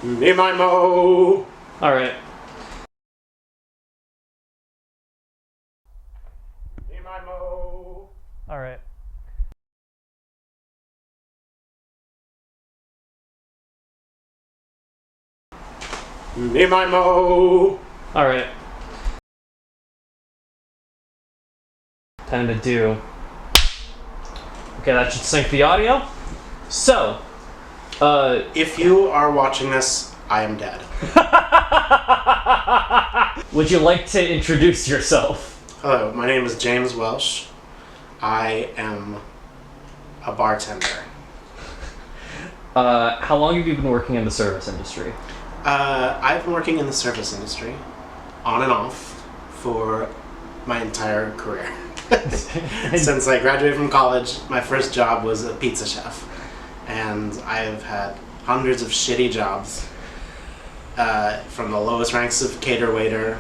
Me my mo. All right. Me my mo. All right. Me my mo. All right. Time to do. Okay, that should sync the audio. So, If you are watching this, I am dead. would you like to introduce yourself? Hello, my name is James Welsh. I am a bartender. How long have you been working in the service industry? I've been working in the service industry, on and off, for my entire career. Since I graduated from college, my first job was a pizza chef. And I've had hundreds of shitty jobs, from the lowest ranks of cater waiter.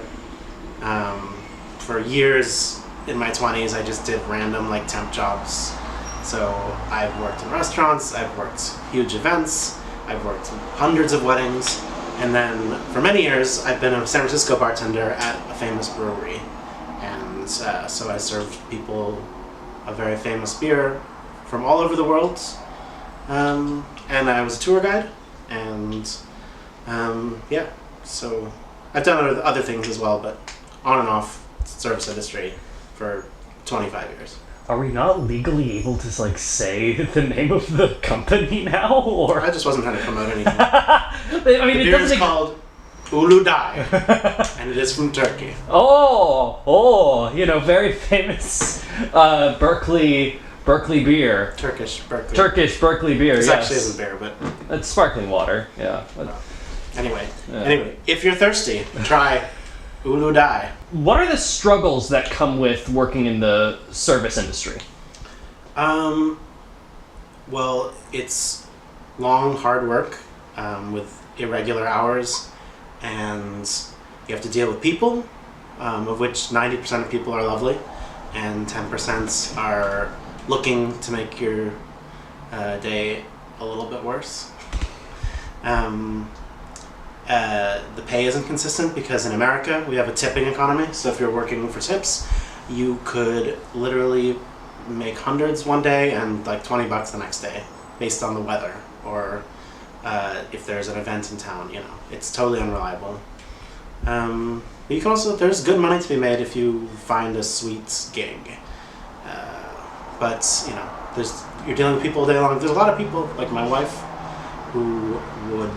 For years in my 20s, I just did random like temp jobs. So I've worked in restaurants, I've worked huge events, I've worked in hundreds of weddings, and then for many years I've been a San Francisco bartender at a famous brewery. And so I served people a very famous beer from all over the world. And I was a tour guide, and yeah, so I've done other things as well, but on and off service industry for 25 years. Are we not legally able to like say the name of the company now, or? I just wasn't trying to promote anything. I mean, The it beer doesn't. is called Ulu Dai, and it is from Turkey. Very famous Berkeley beer. Turkish Berkeley. Turkish Berkeley beer. This Yes. actually isn't beer, but It's sparkling water. Yeah. anyway. Yeah. Anyway, if you're thirsty, try Ulu Dai. What are the struggles that come with working in the service industry? Well, it's long, hard work with irregular hours, and you have to deal with people, of which 90% of people are lovely, and 10% are looking to make your day a little bit worse. The pay isn't consistent because in America we have a tipping economy, so if you're working for tips, you could literally make hundreds one day and like $20 the next day based on the weather, or if there's an event in town, it's totally unreliable. But you can also, there's good money to be made if you find a sweet gig. But you're dealing with people all day long. There's a lot of people, like my wife, who would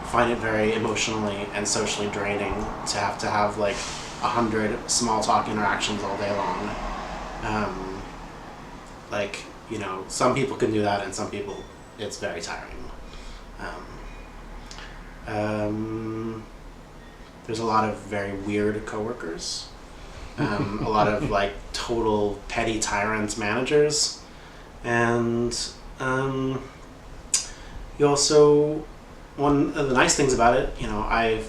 find it very emotionally and socially draining to have like 100 small talk interactions all day long. Some people can do that, and some people it's very tiring. There's a lot of very weird coworkers. A lot of like total petty tyrant managers, and you also, one of the nice things about it, I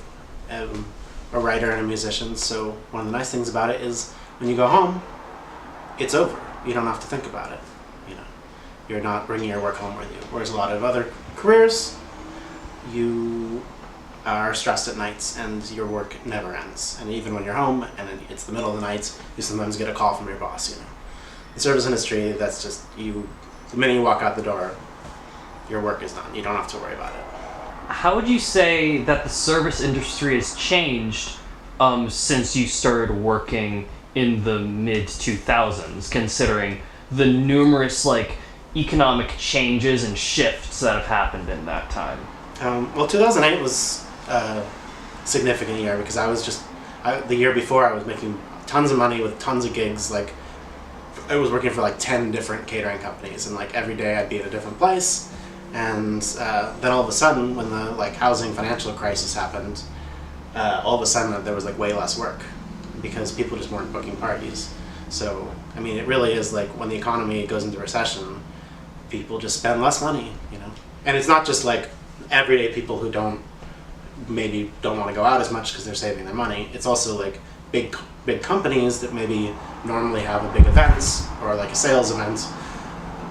am a writer and a musician, so one of the nice things about it is when you go home, it's over. You don't have to think about it. You're not bringing your work home with you. Whereas a lot of other careers, you are stressed at nights and your work never ends. And even when you're home and it's the middle of the night, you sometimes get a call from your boss. The service industry, that's just you. The minute you walk out the door, your work is done. You don't have to worry about it. How would you say that the service industry has changed since you started working in the mid-2000s, considering the numerous economic changes and shifts that have happened in that time? Well, 2008 was a significant year because the year before I was making tons of money with tons of gigs. I was working for 10 different catering companies, and every day I'd be at a different place. And then all of a sudden, when the housing financial crisis happened, all of a sudden there was way less work because people just weren't booking parties. So it really is when the economy goes into recession, people just spend less money, And it's not just everyday people who don't want to go out as much because they're saving their money. It's also big companies that maybe normally have a big event or a sales event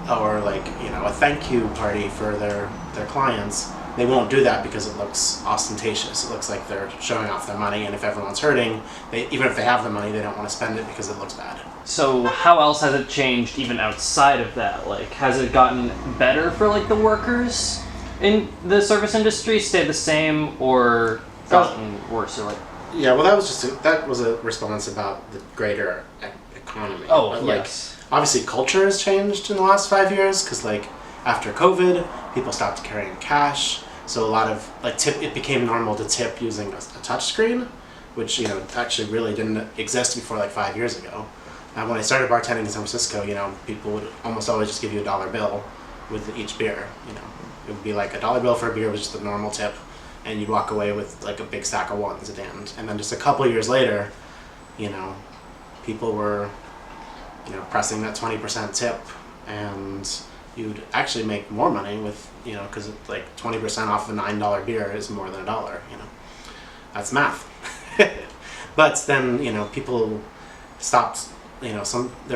or a thank you party for their clients. they won't do that because it looks ostentatious. It looks like they're showing off their money, and if everyone's hurting, even if they have the money, they don't want to spend it because it looks bad. So how else has it changed even outside of that? Like, has it gotten better for like the workers in the service industry, stayed the same, or gotten worse? Or like, yeah, well, that was a response about the greater economy. oh, But, yes. obviously, culture has changed in the last 5 years because, like, after COVID, people stopped carrying cash. So a lot of it became normal to tip using a touch screen, which actually really didn't exist before like 5 years ago. When I started bartending in San Francisco, people would almost always just give you a $1 bill with each beer. It would be like a $1 bill for a beer was just the normal tip, and you'd walk away with like a big stack of ones at the end. And then just a couple of years later, people were pressing that 20% tip, and you'd actually make more money with because like 20% off of a $9 beer is more than $1. That's math. But then people stopped. There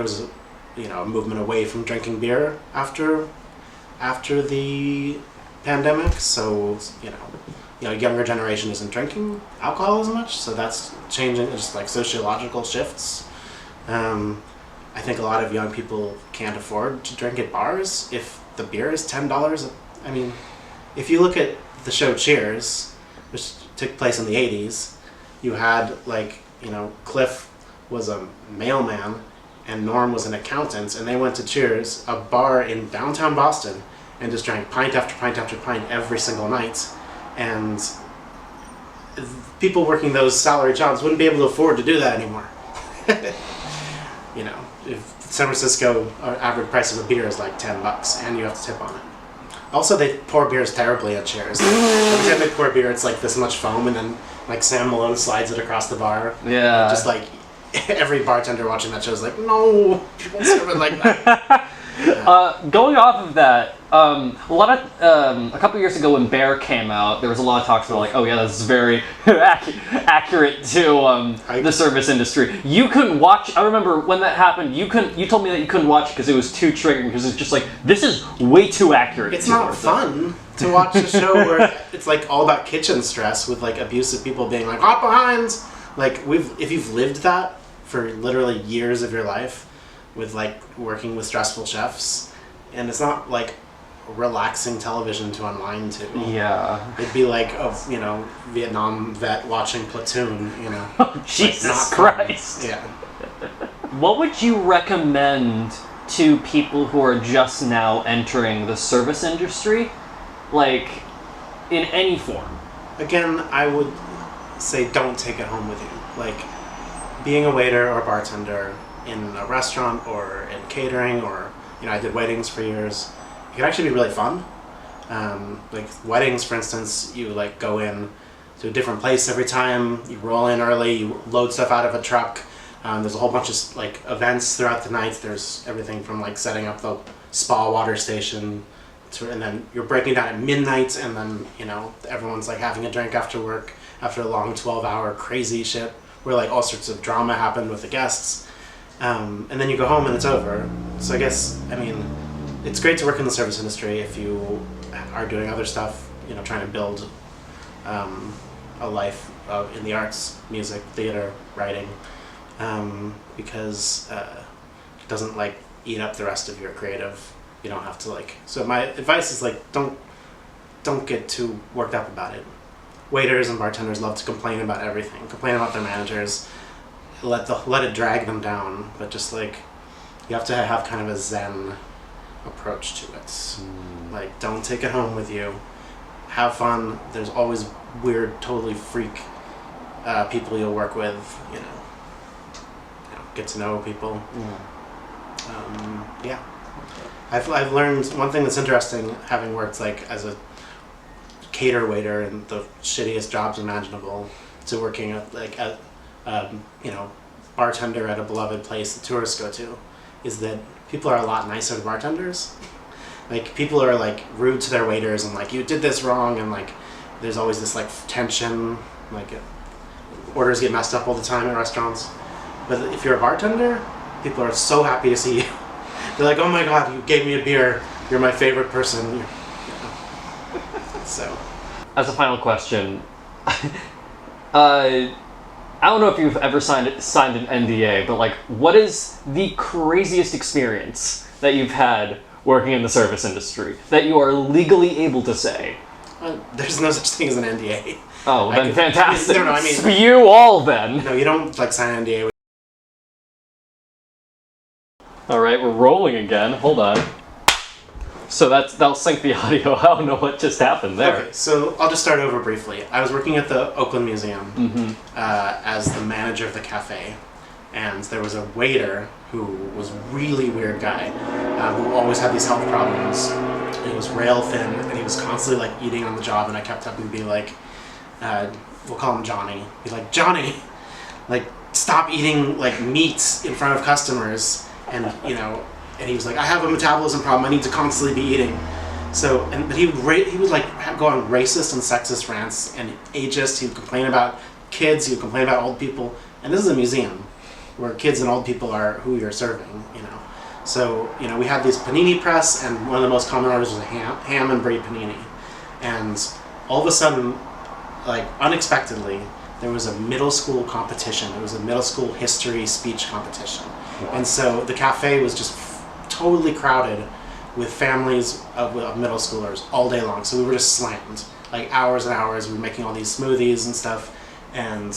was a movement away from drinking beer after the pandemic. So younger generation isn't drinking alcohol as much. So that's changing. Just like sociological shifts. I think a lot of young people can't afford to drink at bars if the beer is $10. I mean, if you look at the show Cheers, which took place in the 80s, you had Cliff was a mailman and Norm was an accountant, and they went to Cheers, a bar in downtown Boston, and just drank pint after pint after pint every single night. And people working those salary jobs wouldn't be able to afford to do that anymore. If San Francisco average price of a beer is like $10 and you have to tip on it. Also, they pour beers terribly at Cheers. Every time they pour beer, it's like this much foam, and then like Sam Malone slides it across the bar. Yeah. Just like every bartender watching that show is like, no, you don't serve it like that. Going off of that, a couple years ago when Bear came out, there was a lot of talks about like, oh yeah, this is very accurate to the service industry. You couldn't watch. I remember when that happened. You told me that you couldn't watch it because it was too triggering. Because it's just like, this is way too accurate. It's not fun to watch a show where it's like all about kitchen stress with like abusive people being like hot behinds. Like if you've lived that for literally years of your life, with like working with stressful chefs, and it's not like relaxing television to unwind to. Yeah. It'd be like a Vietnam vet watching Platoon, Oh, Jesus Christ. Yeah. What would you recommend to people who are just now entering the service industry, like in any form? Again, I would say don't take it home with you. Like being a waiter or bartender in a restaurant or in catering, or I did weddings for years. It can actually be really fun. Like weddings, for instance, you like go in to a different place every time. You roll in early. You load stuff out of a truck. There's a whole bunch of like events throughout the night. There's everything from like setting up the spa water station, and then you're breaking down at midnight, and then everyone's like having a drink after work after a long 12-hour crazy shit where like all sorts of drama happened with the guests. And then you go home and it's over. So I guess, it's great to work in the service industry if you are doing other stuff, trying to build a life in the arts, music, theater, writing, because it doesn't like eat up the rest of your creative. You don't have to so my advice is don't get too worked up about it. Waiters and bartenders love to complain about everything, complain about their managers, let it drag them down, but just you have to have kind of a zen approach to it. Don't take it home with you. Have fun. There's always weird, totally freak people you'll work with. Get to know people. Yeah. I've learned one thing that's interesting, having worked as a cater waiter in the shittiest jobs imaginable, to working at bartender at a beloved place that tourists go to, is that people are a lot nicer to bartenders. People are rude to their waiters and you did this wrong, and there's always this tension, orders get messed up all the time at restaurants. But if you're a bartender, people are so happy to see you. They're like, oh my god, you gave me a beer, you're my favorite person. So, As a final question, I don't know if you've ever signed an NDA, but like, what is the craziest experience that you've had working in the service industry that you are legally able to say? there's no such thing as an NDA. Oh, then fantastic. No, I mean, Spew all then. no, you don't like sign an NDA. All right, we're rolling again. Hold on. So that'll sync the audio. I don't know what just happened there. Okay, so I'll just start over briefly. I was working at the Oakland Museum as the manager of the cafe, and there was a waiter who was a really weird guy who always had these health problems. And he was rail thin, and he was constantly like eating on the job. And I kept having to be like, we'll call him Johnny. Be like, Johnny, like stop eating like meat in front of customers. And and he was like, I have a metabolism problem. I need to constantly be eating. So, but he would like go on racist and sexist rants and ageist. He would complain about kids. He would complain about old people. And this is a museum where kids and old people are who you're serving. So we had this panini press, and one of the most common orders was a ham and brie panini. And all of a sudden, like unexpectedly, there was a middle school competition. It was a middle school history speech competition. And so the cafe was just totally crowded with families of middle schoolers all day long. So we were just slammed, like hours and hours. We were making all these smoothies and stuff. And,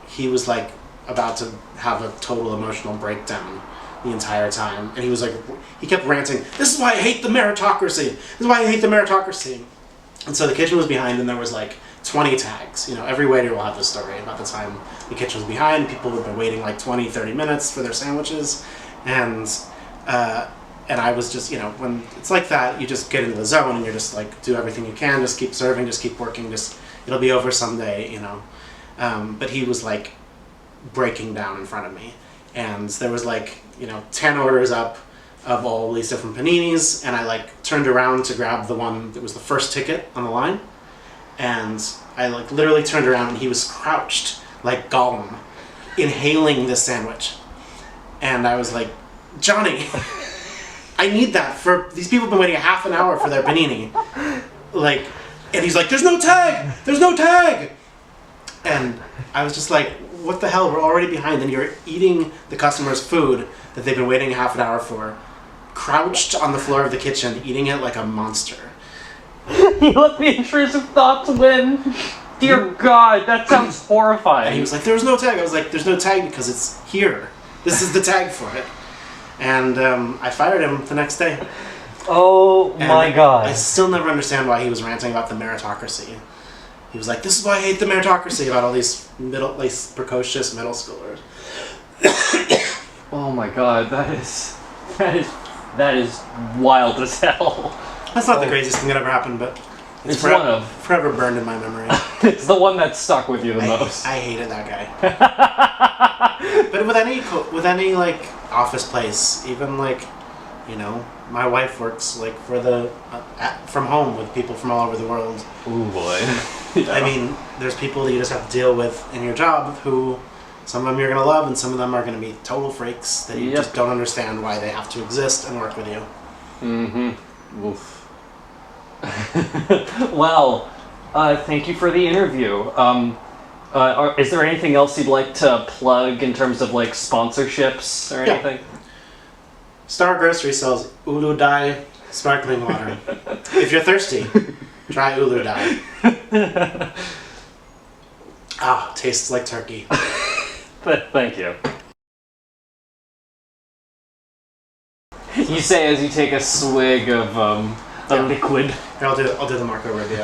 he was like about to have a total emotional breakdown the entire time. And he was like, he kept ranting, this is why I hate the meritocracy. This is why I hate the meritocracy. And so the kitchen was behind, and there was like 20 tags. Every waiter will have this story about the time the kitchen was behind. People would have been waiting like 20, 30 minutes for their sandwiches. And I was just, when it's like that, you just get into the zone and you're just like, do everything you can, just keep serving, just keep working, it'll be over someday, But he was like breaking down in front of me. And there was like, 10 orders up of all these different paninis. And I like turned around to grab the one that was the first ticket on the line. And I like literally turned around, and he was crouched like Gollum, inhaling this sandwich. And I was like, Johnny, I need that for these people have been waiting a half an hour for their panini. Like, and he's like, there's no tag. And I was just like, what the hell? We're already behind, and you're eating the customer's food that they've been waiting a half an hour for, crouched on the floor of the kitchen, eating it like a monster. You let the intrusive thoughts win. Dear God, that sounds horrifying. And he was like, there was no tag. I was like, there's no tag because it's here. This is the tag for it. And I fired him the next day. Oh my God. I still never understand why he was ranting about the meritocracy. He was like, this is why I hate the meritocracy, about all these precocious middle schoolers. Oh my God, that is wild as hell. That's not the craziest thing that ever happened, but it's forever burned in my memory. It's the one that stuck with you the most. I hated that guy. But with any like office place, even like, my wife works like for from home with people from all over the world. Ooh boy. Yeah. I mean, there's people that you just have to deal with in your job who, some of them you're gonna love, and some of them are gonna be total freaks that you just don't understand why they have to exist and work with you. Mm-hmm. Oof. Well, thank you for the interview. Is there anything else you'd like to plug in terms of like sponsorships or anything? Star Grocery sells Ulu Dai sparkling water. If you're thirsty, try Ulu Dai. Tastes like turkey. Thank you. You say as you take a swig of a liquid. Here, I'll do the Marco Rubio.